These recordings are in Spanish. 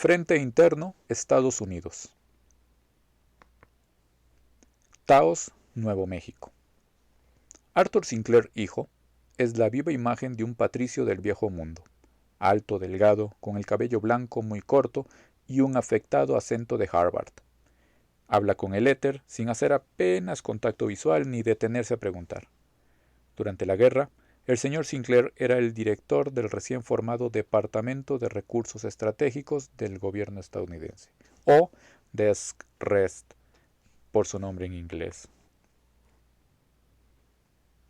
Frente Interno, Estados Unidos. Taos, Nuevo México. Arthur Sinclair, hijo, es la viva imagen de un patricio del viejo mundo, alto, delgado, con el cabello blanco muy corto y un afectado acento de Harvard. Habla con el éter sin hacer apenas contacto visual ni detenerse a preguntar. Durante la guerra, el señor Sinclair era el director del recién formado Departamento de Recursos Estratégicos del gobierno estadounidense, o DESREST, por su nombre en inglés.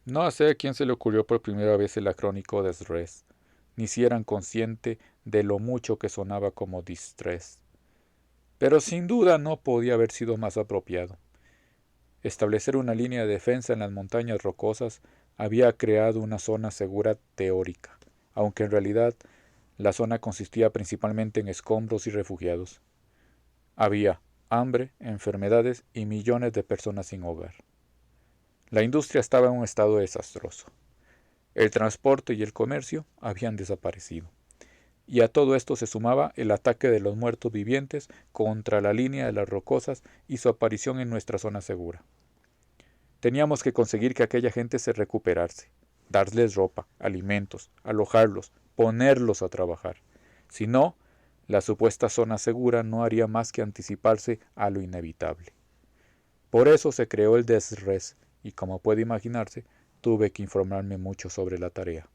No sé a quién se le ocurrió por primera vez el acrónico DESREST, ni si eran consciente de lo mucho que sonaba como distress. Pero sin duda no podía haber sido más apropiado. Establecer una línea de defensa en las montañas rocosas había creado una zona segura teórica, aunque en realidad la zona consistía principalmente en escombros y refugiados. Había hambre, enfermedades y millones de personas sin hogar. La industria estaba en un estado desastroso. El transporte y el comercio habían desaparecido. Y a todo esto se sumaba el ataque de los muertos vivientes contra la línea de las rocosas y su aparición en nuestra zona segura. Teníamos que conseguir que aquella gente se recuperase, darles ropa, alimentos, alojarlos, ponerlos a trabajar. Si no, la supuesta zona segura no haría más que anticiparse a lo inevitable. Por eso se creó el DESRES y, como puede imaginarse, tuve que informarme mucho sobre la tarea.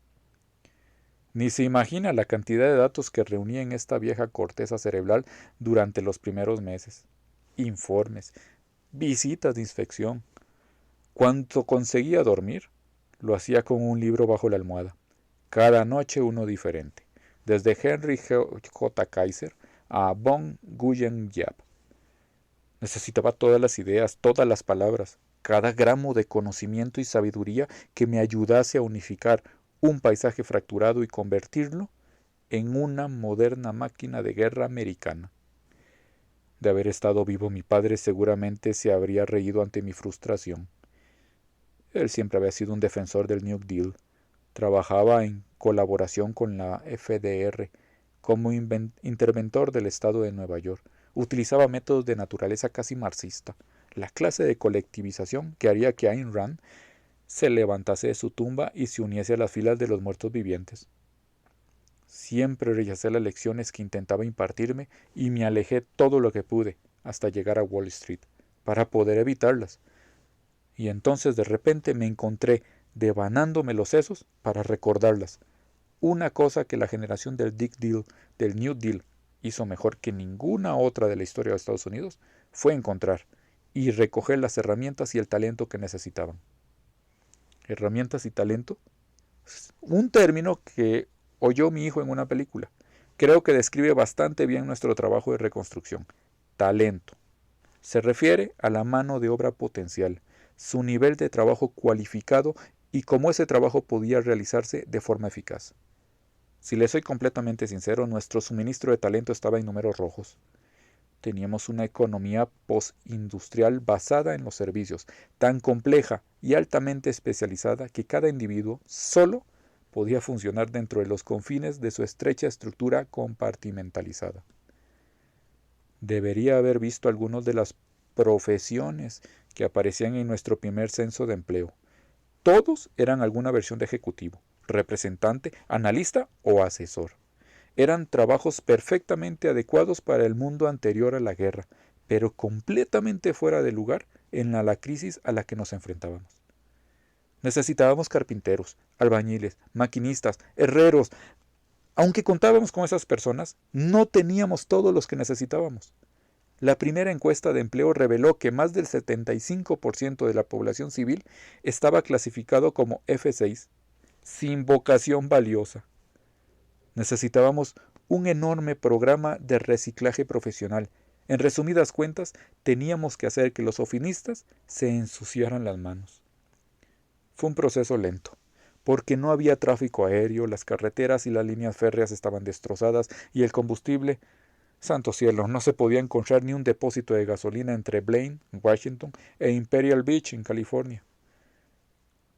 Ni se imagina la cantidad de datos que reuní en esta vieja corteza cerebral durante los primeros meses. Informes, visitas de inspección. Cuando conseguía dormir, lo hacía con un libro bajo la almohada. Cada noche uno diferente, desde Henry J. Kaiser a von Guyen-Yap. Necesitaba todas las ideas, todas las palabras, cada gramo de conocimiento y sabiduría que me ayudase a unificar un paisaje fracturado y convertirlo en una moderna máquina de guerra americana. De haber estado vivo, mi padre seguramente se habría reído ante mi frustración. Él siempre había sido un defensor del New Deal. Trabajaba en colaboración con la FDR como interventor del estado de Nueva York. Utilizaba métodos de naturaleza casi marxista, la clase de colectivización que haría que Ayn Rand se levantase de su tumba y se uniese a las filas de los muertos vivientes. Siempre rechacé las lecciones que intentaba impartirme y me alejé todo lo que pude hasta llegar a Wall Street, para poder evitarlas. Y entonces de repente me encontré devanándome los sesos para recordarlas. Una cosa que la generación del New Deal, hizo mejor que ninguna otra de la historia de Estados Unidos, fue encontrar y recoger las herramientas y el talento que necesitaban. Herramientas y talento, un término que oyó mi hijo en una película. Creo que describe bastante bien nuestro trabajo de reconstrucción. Talento. Se refiere a la mano de obra potencial, su nivel de trabajo cualificado y cómo ese trabajo podía realizarse de forma eficaz. Si le soy completamente sincero, nuestro suministro de talento estaba en números rojos. Teníamos una economía postindustrial basada en los servicios, tan compleja y altamente especializada que cada individuo solo podía funcionar dentro de los confines de su estrecha estructura compartimentalizada. Debería haber visto algunas de las profesiones que aparecían en nuestro primer censo de empleo. Todos eran alguna versión de ejecutivo, representante, analista o asesor. Eran trabajos perfectamente adecuados para el mundo anterior a la guerra, pero completamente fuera de lugar en la crisis a la que nos enfrentábamos. Necesitábamos carpinteros, albañiles, maquinistas, herreros. Aunque contábamos con esas personas, no teníamos todos los que necesitábamos. La primera encuesta de empleo reveló que más del 75% de la población civil estaba clasificado como F6, sin vocación valiosa. Necesitábamos un enorme programa de reciclaje profesional. En resumidas cuentas, teníamos que hacer que los oficinistas se ensuciaran las manos. Fue un proceso lento, porque no había tráfico aéreo, las carreteras y las líneas férreas estaban destrozadas y el combustible, santo cielo, no se podía encontrar ni un depósito de gasolina entre Blaine, Washington, e Imperial Beach, en California.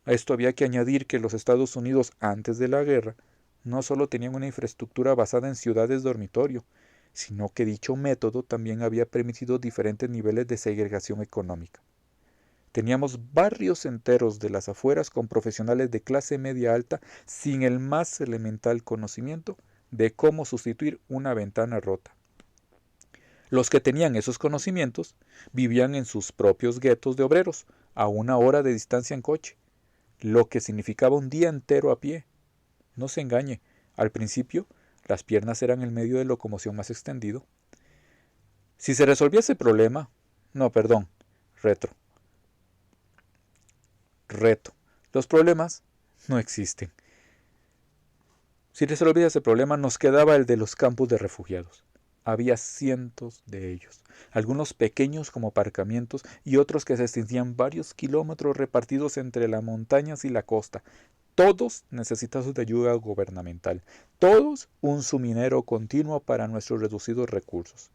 A esto había que añadir que los Estados Unidos, antes de la guerra, no solo tenían una infraestructura basada en ciudades dormitorio, sino que dicho método también había permitido diferentes niveles de segregación económica. Teníamos barrios enteros de las afueras con profesionales de clase media alta sin el más elemental conocimiento de cómo sustituir una ventana rota. Los que tenían esos conocimientos vivían en sus propios guetos de obreros, a 1 hora de distancia en coche, lo que significaba un día entero a pie. No se engañe, al principio las piernas eran el medio de locomoción más extendido. Si se resolvía ese problema, no, perdón, reto. Los problemas no existen. Si resolvía ese problema, nos quedaba el de los campos de refugiados. Había cientos de ellos, algunos pequeños como aparcamientos y otros que se extendían varios kilómetros repartidos entre las montañas y la costa, todos necesitados de ayuda gubernamental, todos un suminero continuo para nuestros reducidos recursos.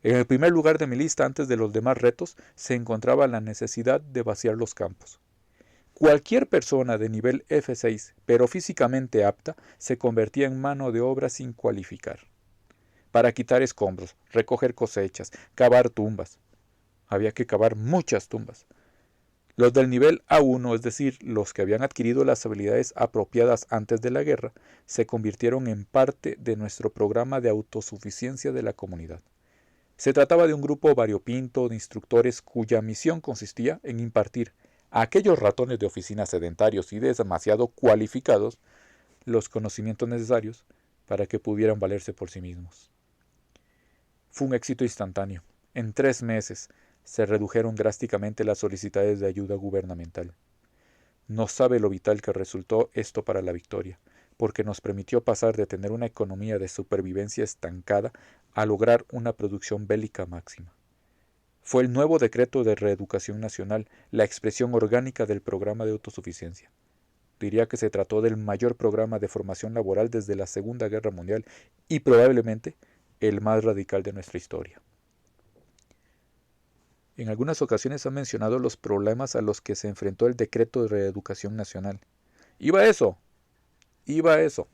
En el primer lugar de mi lista, antes de los demás retos, se encontraba la necesidad de vaciar los campos. Cualquier persona de nivel F6, pero físicamente apta, se convertía en mano de obra sin cualificar. Para quitar escombros, recoger cosechas, cavar tumbas. Había que cavar muchas tumbas. Los del nivel A1, es decir, los que habían adquirido las habilidades apropiadas antes de la guerra, se convirtieron en parte de nuestro programa de autosuficiencia de la comunidad. Se trataba de un grupo variopinto de instructores cuya misión consistía en impartir a aquellos ratones de oficina sedentarios y demasiado cualificados los conocimientos necesarios para que pudieran valerse por sí mismos. Fue un éxito instantáneo. En 3 meses se redujeron drásticamente las solicitudes de ayuda gubernamental. No sabe lo vital que resultó esto para la victoria, porque nos permitió pasar de tener una economía de supervivencia estancada a lograr una producción bélica máxima. Fue el nuevo decreto de reeducación nacional, la expresión orgánica del programa de autosuficiencia. Diría que se trató del mayor programa de formación laboral desde la Segunda Guerra Mundial y probablemente el más radical de nuestra historia. En algunas ocasiones han mencionado los problemas a los que se enfrentó el decreto de reeducación nacional. Iba a eso.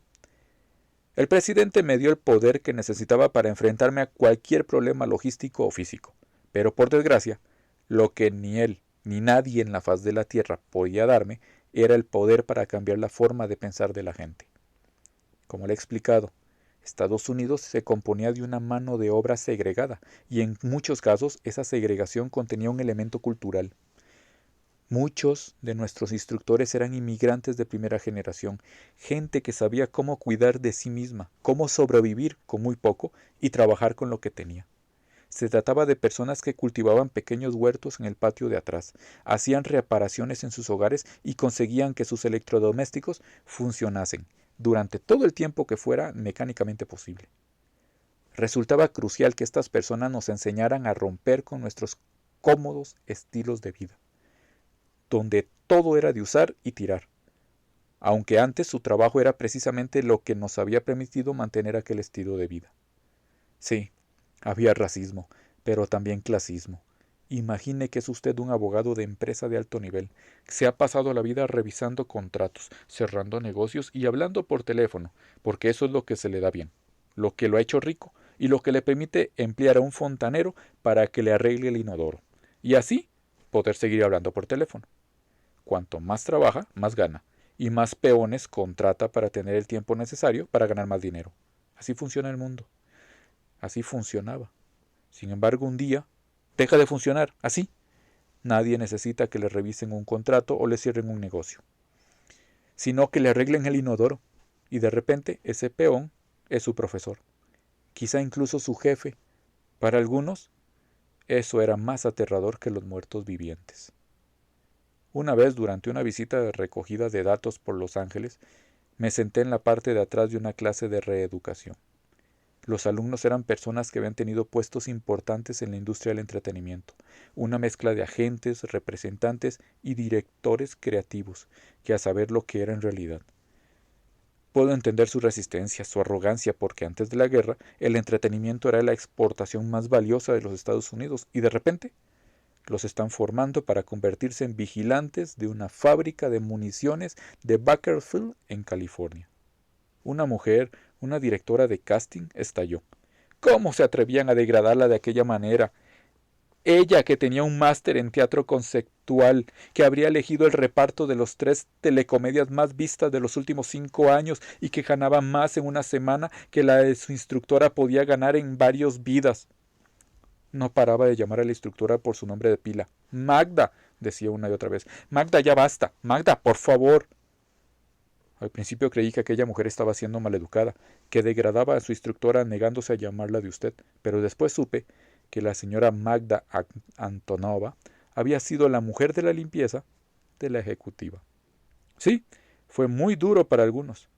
El presidente me dio el poder que necesitaba para enfrentarme a cualquier problema logístico o físico. Pero por desgracia, lo que ni él ni nadie en la faz de la tierra podía darme era el poder para cambiar la forma de pensar de la gente. Como le he explicado, Estados Unidos se componía de una mano de obra segregada y en muchos casos esa segregación contenía un elemento cultural. Muchos de nuestros instructores eran inmigrantes de primera generación, gente que sabía cómo cuidar de sí misma, cómo sobrevivir con muy poco y trabajar con lo que tenía. Se trataba de personas que cultivaban pequeños huertos en el patio de atrás, hacían reparaciones en sus hogares y conseguían que sus electrodomésticos funcionasen durante todo el tiempo que fuera mecánicamente posible. Resultaba crucial que estas personas nos enseñaran a romper con nuestros cómodos estilos de vida, donde todo era de usar y tirar, aunque antes su trabajo era precisamente lo que nos había permitido mantener aquel estilo de vida. Sí, había racismo, pero también clasismo. Imagine que es usted un abogado de empresa de alto nivel. Se ha pasado la vida revisando contratos, cerrando negocios y hablando por teléfono, porque eso es lo que se le da bien, lo que lo ha hecho rico y lo que le permite emplear a un fontanero para que le arregle el inodoro. Y así poder seguir hablando por teléfono. Cuanto más trabaja, más gana, y más peones contrata para tener el tiempo necesario para ganar más dinero. Así funciona el mundo. Así funcionaba. Sin embargo, un día deja de funcionar así. Nadie necesita que le revisen un contrato o le cierren un negocio, sino que le arreglen el inodoro, y de repente ese peón es su profesor, quizá incluso su jefe. Para algunos, eso era más aterrador que los muertos vivientes. Una vez, durante una visita de recogida de datos por Los Ángeles, me senté en la parte de atrás de una clase de reeducación. Los alumnos eran personas que habían tenido puestos importantes en la industria del entretenimiento, una mezcla de agentes, representantes y directores creativos, que a saber lo que era en realidad. Puedo entender su resistencia, su arrogancia, porque antes de la guerra el entretenimiento era la exportación más valiosa de los Estados Unidos y de repente los están formando para convertirse en vigilantes de una fábrica de municiones de Bakersfield en California. Una mujer, una directora de casting, estalló. ¿Cómo se atrevían a degradarla de aquella manera? Ella, que tenía un máster en teatro conceptual, que habría elegido el reparto de los 3 telecomedias más vistas de los últimos 5 años y que ganaba más en una semana que la de su instructora podía ganar en varias vidas. No paraba de llamar a la instructora por su nombre de pila. Magda, decía una y otra vez. Magda, ya basta. Magda, por favor. Al principio creí que aquella mujer estaba siendo maleducada, que degradaba a su instructora negándose a llamarla de usted, pero después supe que la señora Magda Antonova había sido la mujer de la limpieza de la ejecutiva. Sí, fue muy duro para algunos,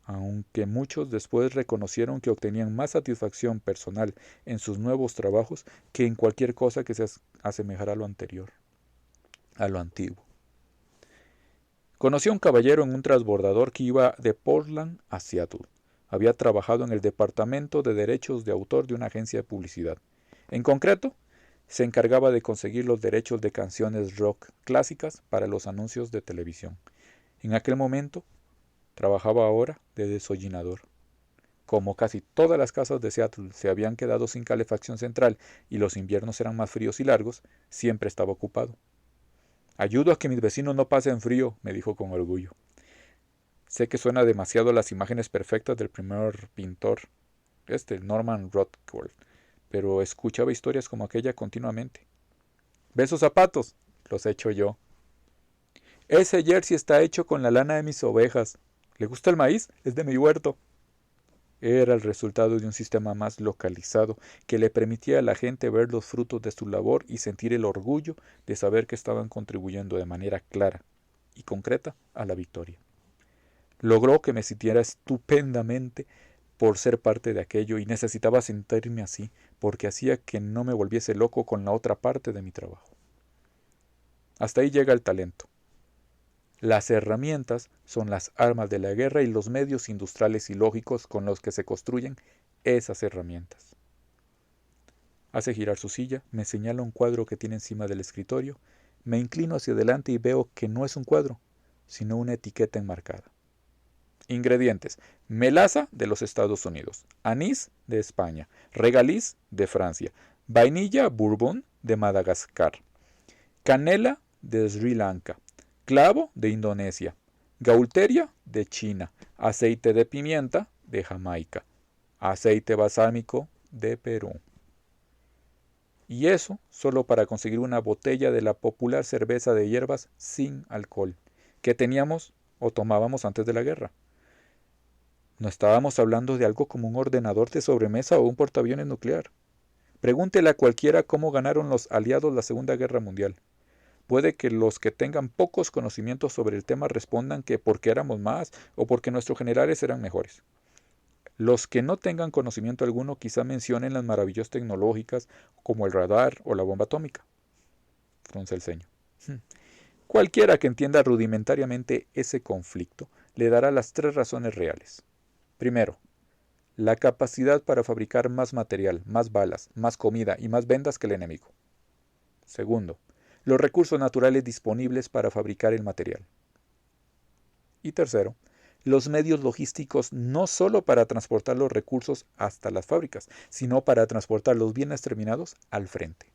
aunque muchos después reconocieron que obtenían más satisfacción personal en sus nuevos trabajos que en cualquier cosa que se asemejara a lo anterior, a lo antiguo. Conocí a un caballero en un transbordador que iba de Portland a Seattle. Había trabajado en el departamento de derechos de autor de una agencia de publicidad. En concreto, se encargaba de conseguir los derechos de canciones rock clásicas para los anuncios de televisión. En aquel momento, trabajaba ahora de desollinador. Como casi todas las casas de Seattle se habían quedado sin calefacción central y los inviernos eran más fríos y largos, siempre estaba ocupado. Ayudo a que mis vecinos no pasen frío, me dijo con orgullo. Sé que suena demasiado las imágenes perfectas del primer pintor, Norman Rockwell, pero escuchaba historias como aquella continuamente. ¿Ves esos zapatos? Los he hecho yo. Ese jersey está hecho con la lana de mis ovejas. ¿Le gusta el maíz? Es de mi huerto. Era el resultado de un sistema más localizado que le permitía a la gente ver los frutos de su labor y sentir el orgullo de saber que estaban contribuyendo de manera clara y concreta a la victoria. Logró que me sintiera estupendamente por ser parte de aquello y necesitaba sentirme así porque hacía que no me volviese loco con la otra parte de mi trabajo. Hasta ahí llega el talento. Las herramientas son las armas de la guerra y los medios industriales y lógicos con los que se construyen esas herramientas. Hace girar su silla, me señala un cuadro que tiene encima del escritorio, me inclino hacia adelante y veo que no es un cuadro, sino una etiqueta enmarcada. Ingredientes: melaza de los Estados Unidos, anís de España, regaliz de Francia, vainilla bourbon de Madagascar, canela de Sri Lanka, clavo de Indonesia, gaulteria de China, aceite de pimienta de Jamaica, aceite balsámico de Perú. Y eso solo para conseguir una botella de la popular cerveza de hierbas sin alcohol, que teníamos o tomábamos antes de la guerra. No estábamos hablando de algo como un ordenador de sobremesa o un portaaviones nuclear. Pregúntele a cualquiera cómo ganaron los aliados la Segunda Guerra Mundial. Puede que los que tengan pocos conocimientos sobre el tema respondan que porque éramos más o porque nuestros generales eran mejores. Los que no tengan conocimiento alguno quizá mencionen las maravillas tecnológicas como el radar o la bomba atómica. Frunce el ceño. Cualquiera que entienda rudimentariamente ese conflicto le dará las 3 razones reales. Primero, la capacidad para fabricar más material, más balas, más comida y más vendas que el enemigo. Segundo, los recursos naturales disponibles para fabricar el material. Y tercero, los medios logísticos no solo para transportar los recursos hasta las fábricas, sino para transportar los bienes terminados al frente.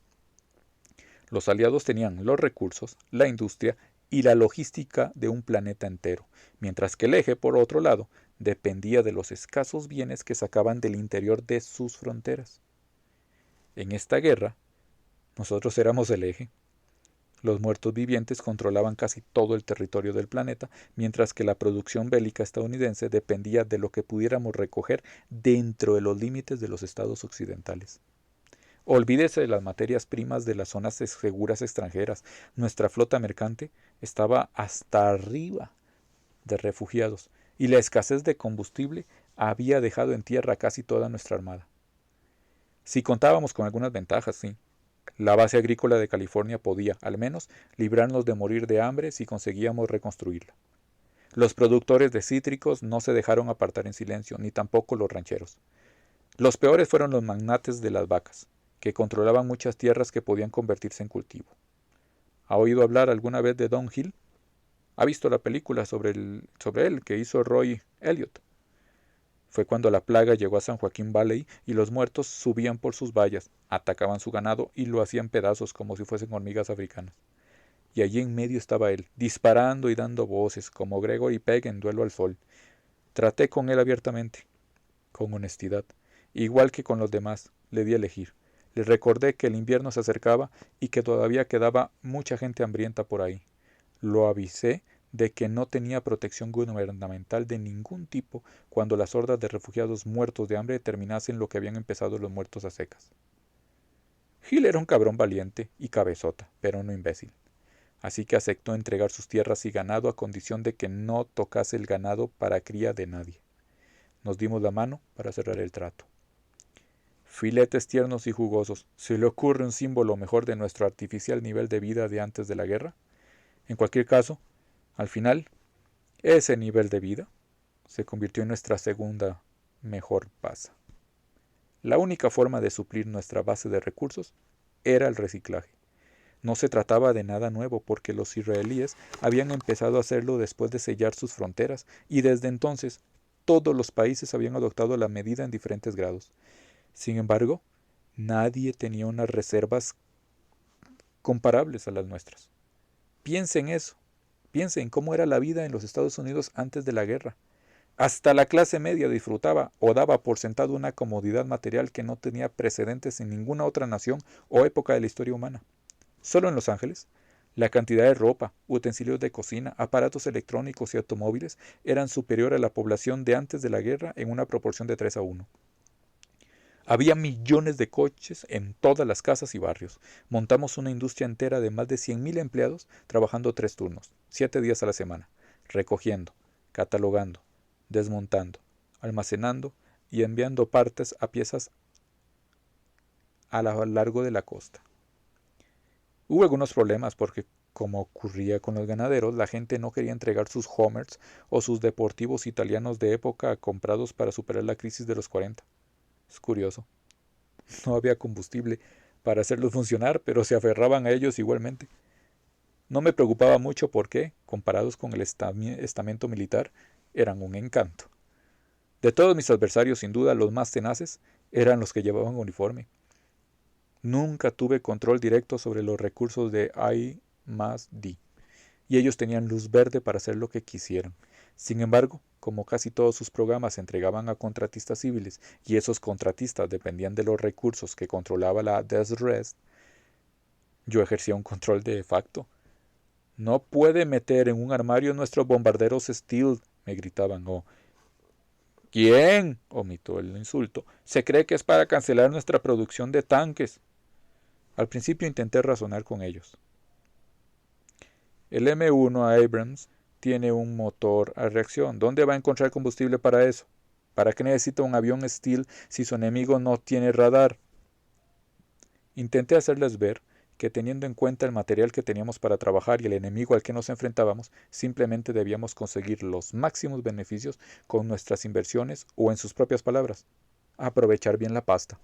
Los aliados tenían los recursos, la industria y la logística de un planeta entero, mientras que el eje, por otro lado, dependía de los escasos bienes que sacaban del interior de sus fronteras. En esta guerra, nosotros éramos el eje. Los muertos vivientes controlaban casi todo el territorio del planeta, mientras que la producción bélica estadounidense dependía de lo que pudiéramos recoger dentro de los límites de los estados occidentales. Olvídese de las materias primas de las zonas seguras extranjeras. Nuestra flota mercante estaba hasta arriba de refugiados, y la escasez de combustible había dejado en tierra casi toda nuestra armada. Si contábamos con algunas ventajas, sí. La base agrícola de California podía, al menos, librarnos de morir de hambre si conseguíamos reconstruirla. Los productores de cítricos no se dejaron apartar en silencio, ni tampoco los rancheros. Los peores fueron los magnates de las vacas, que controlaban muchas tierras que podían convertirse en cultivo. ¿Ha oído hablar alguna vez de Don Hill? ¿Ha visto la película sobre él que hizo Roy Elliott? Fue cuando la plaga llegó a San Joaquín Valley y los muertos subían por sus vallas, atacaban su ganado y lo hacían pedazos como si fuesen hormigas africanas. Y allí en medio estaba él, disparando y dando voces, como Gregory Peck en Duelo al Sol. Traté con él abiertamente, con honestidad, igual que con los demás, le di a elegir. Le recordé que el invierno se acercaba y que todavía quedaba mucha gente hambrienta por ahí. Lo avisé de que no tenía protección gubernamental de ningún tipo cuando las hordas de refugiados muertos de hambre terminasen lo que habían empezado los muertos a secas. Gil era un cabrón valiente y cabezota, pero no imbécil. Así que aceptó entregar sus tierras y ganado a condición de que no tocase el ganado para cría de nadie. Nos dimos la mano para cerrar el trato. Filetes tiernos y jugosos. ¿Se le ocurre un símbolo mejor de nuestro artificial nivel de vida de antes de la guerra? En cualquier caso, al final, ese nivel de vida se convirtió en nuestra segunda mejor base. La única forma de suplir nuestra base de recursos era el reciclaje. No se trataba de nada nuevo porque los israelíes habían empezado a hacerlo después de sellar sus fronteras y desde entonces todos los países habían adoptado la medida en diferentes grados. Sin embargo, nadie tenía unas reservas comparables a las nuestras. Piense en eso. Piense en cómo era la vida en los Estados Unidos antes de la guerra. Hasta la clase media disfrutaba o daba por sentado una comodidad material que no tenía precedentes en ninguna otra nación o época de la historia humana. Solo en Los Ángeles, la cantidad de ropa, utensilios de cocina, aparatos electrónicos y automóviles eran superior a la población de antes de la guerra en una proporción de 3-1. Había millones de coches en todas las casas y barrios. Montamos una industria entera de más de 100.000 empleados trabajando 3 turnos, 7 días a la semana, recogiendo, catalogando, desmontando, almacenando y enviando partes a piezas a lo largo de la costa. Hubo algunos problemas porque, como ocurría con los ganaderos, la gente no quería entregar sus Hummers o sus deportivos italianos de época comprados para superar la crisis de los 40. Es curioso. No había combustible para hacerlos funcionar, pero se aferraban a ellos igualmente. No me preocupaba mucho porque, comparados con el estamento militar, eran un encanto. De todos mis adversarios, sin duda, los más tenaces eran los que llevaban uniforme. Nunca tuve control directo sobre los recursos de I+D, y ellos tenían luz verde para hacer lo que quisieran. Sin embargo, como casi todos sus programas se entregaban a contratistas civiles y esos contratistas dependían de los recursos que controlaba la DSRES, yo ejercía un control de facto. «No puede meter en un armario nuestros bombarderos Stealth», me gritaban, o «¿Quién?», omitió el insulto, «se cree que es para cancelar nuestra producción de tanques». Al principio intenté razonar con ellos. El M1 Abrams tiene un motor a reacción. ¿Dónde va a encontrar combustible para eso? ¿Para qué necesita un avión Stealth si su enemigo no tiene radar? Intenté hacerles ver que teniendo en cuenta el material que teníamos para trabajar y el enemigo al que nos enfrentábamos, simplemente debíamos conseguir los máximos beneficios con nuestras inversiones o, en sus propias palabras, aprovechar bien la pasta.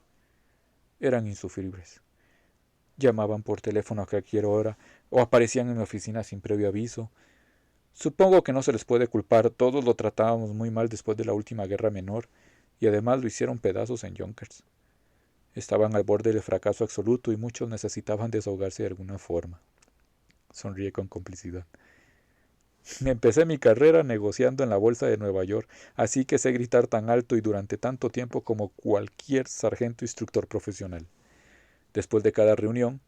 Eran insufribles. Llamaban por teléfono a cualquier hora o aparecían en mi oficina sin previo aviso. Supongo que no se les puede culpar, todos lo tratábamos muy mal después de la última guerra menor, y además lo hicieron pedazos en Yonkers. Estaban al borde del fracaso absoluto y muchos necesitaban desahogarse de alguna forma. Sonríe con complicidad. Empecé mi carrera negociando en la bolsa de Nueva York, así que sé gritar tan alto y durante tanto tiempo como cualquier sargento instructor profesional. Después de cada reunión,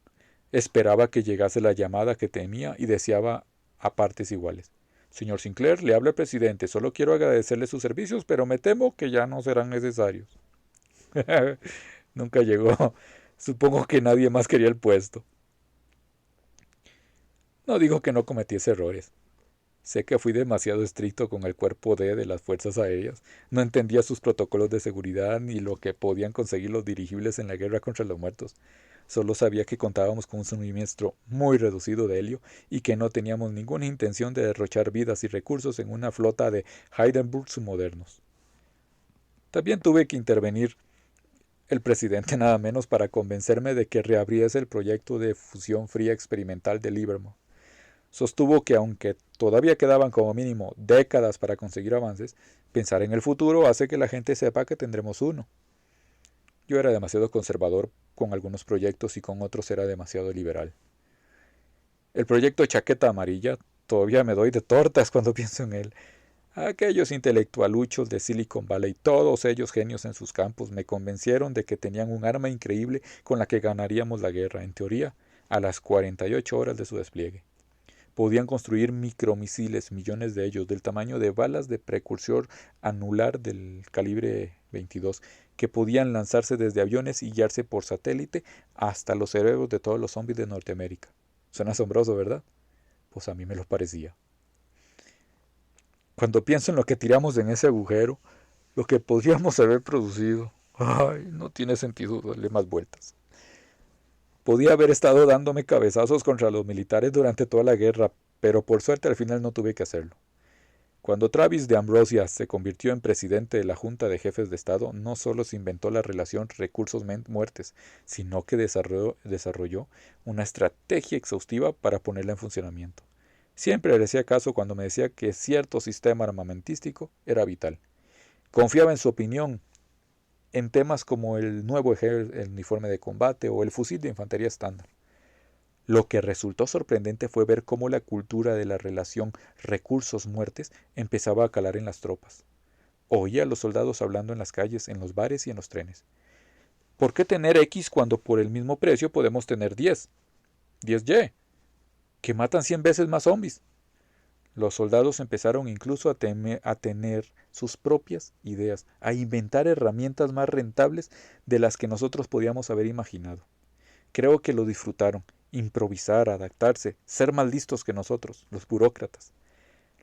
esperaba que llegase la llamada que temía y deseaba a partes iguales. «Señor Sinclair, le habla el presidente. Solo quiero agradecerle sus servicios, pero me temo que ya no serán necesarios». Nunca llegó. Supongo que nadie más quería el puesto. No digo que no cometiese errores. Sé que fui demasiado estricto con el cuerpo D de las Fuerzas Aéreas. No entendía sus protocolos de seguridad ni lo que podían conseguir los dirigibles en la guerra contra los muertos. Solo sabía que contábamos con un suministro muy reducido de helio y que no teníamos ninguna intención de derrochar vidas y recursos en una flota de Hindenburg submodernos. También tuve que intervenir el presidente nada menos para convencerme de que reabriese el proyecto de fusión fría experimental de Livermore. Sostuvo que aunque todavía quedaban como mínimo décadas para conseguir avances, pensar en el futuro hace que la gente sepa que tendremos uno. Yo era demasiado conservador con algunos proyectos y con otros era demasiado liberal. El proyecto Chaqueta Amarilla, todavía me doy de tortas cuando pienso en él. Aquellos intelectualuchos de Silicon Valley, todos ellos genios en sus campos, me convencieron de que tenían un arma increíble con la que ganaríamos la guerra, en teoría, a las 48 horas de su despliegue. Podían construir micromisiles, millones de ellos, del tamaño de balas de precursor anular del calibre 22, que podían lanzarse desde aviones y guiarse por satélite hasta los cerebros de todos los zombies de Norteamérica. Suena asombroso, ¿verdad? Pues a mí me lo parecía. Cuando pienso en lo que tiramos en ese agujero, lo que podríamos haber producido, ay, no tiene sentido darle más vueltas. Podía haber estado dándome cabezazos contra los militares durante toda la guerra, pero por suerte al final no tuve que hacerlo. Cuando Travis de Ambrosia se convirtió en presidente de la Junta de Jefes de Estado, no solo se inventó la relación recursos-muertes, sino que desarrolló una estrategia exhaustiva para ponerla en funcionamiento. Siempre le hacía caso cuando me decía que cierto sistema armamentístico era vital. Confiaba en su opinión en temas como el nuevo el uniforme de combate o el fusil de infantería estándar. Lo que resultó sorprendente fue ver cómo la cultura de la relación recursos-muertes empezaba a calar en las tropas. Oía a los soldados hablando en las calles, en los bares y en los trenes. ¿Por qué tener X cuando por el mismo precio podemos tener 10? 10Y, que matan 100 veces más zombies. Los soldados empezaron incluso a tener sus propias ideas, a inventar herramientas más rentables de las que nosotros podíamos haber imaginado. Creo que lo disfrutaron, improvisar, adaptarse, ser más listos que nosotros, los burócratas.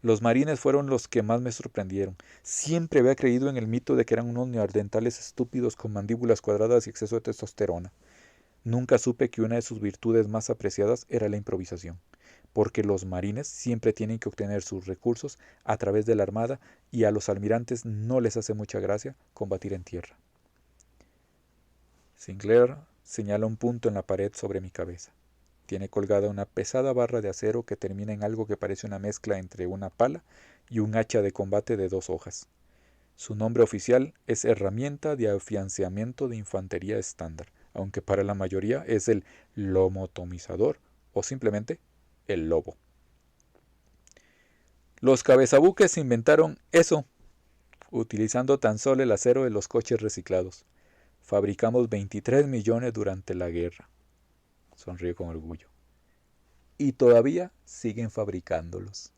Los marines fueron los que más me sorprendieron. Siempre había creído en el mito de que eran unos neandertales estúpidos con mandíbulas cuadradas y exceso de testosterona. Nunca supe que una de sus virtudes más apreciadas era la improvisación, porque los marines siempre tienen que obtener sus recursos a través de la armada y a los almirantes no les hace mucha gracia combatir en tierra. Sinclair señala un punto en la pared sobre mi cabeza. Tiene colgada una pesada barra de acero que termina en algo que parece una mezcla entre una pala y un hacha de combate de 2 hojas. Su nombre oficial es Herramienta de Afianzamiento de Infantería Estándar, aunque para la mayoría es el lomotomizador o simplemente el lobo. Los cabezabuques inventaron eso, utilizando tan solo el acero de los coches reciclados. Fabricamos 23 millones durante la guerra. Sonríe con orgullo. Y todavía siguen fabricándolos.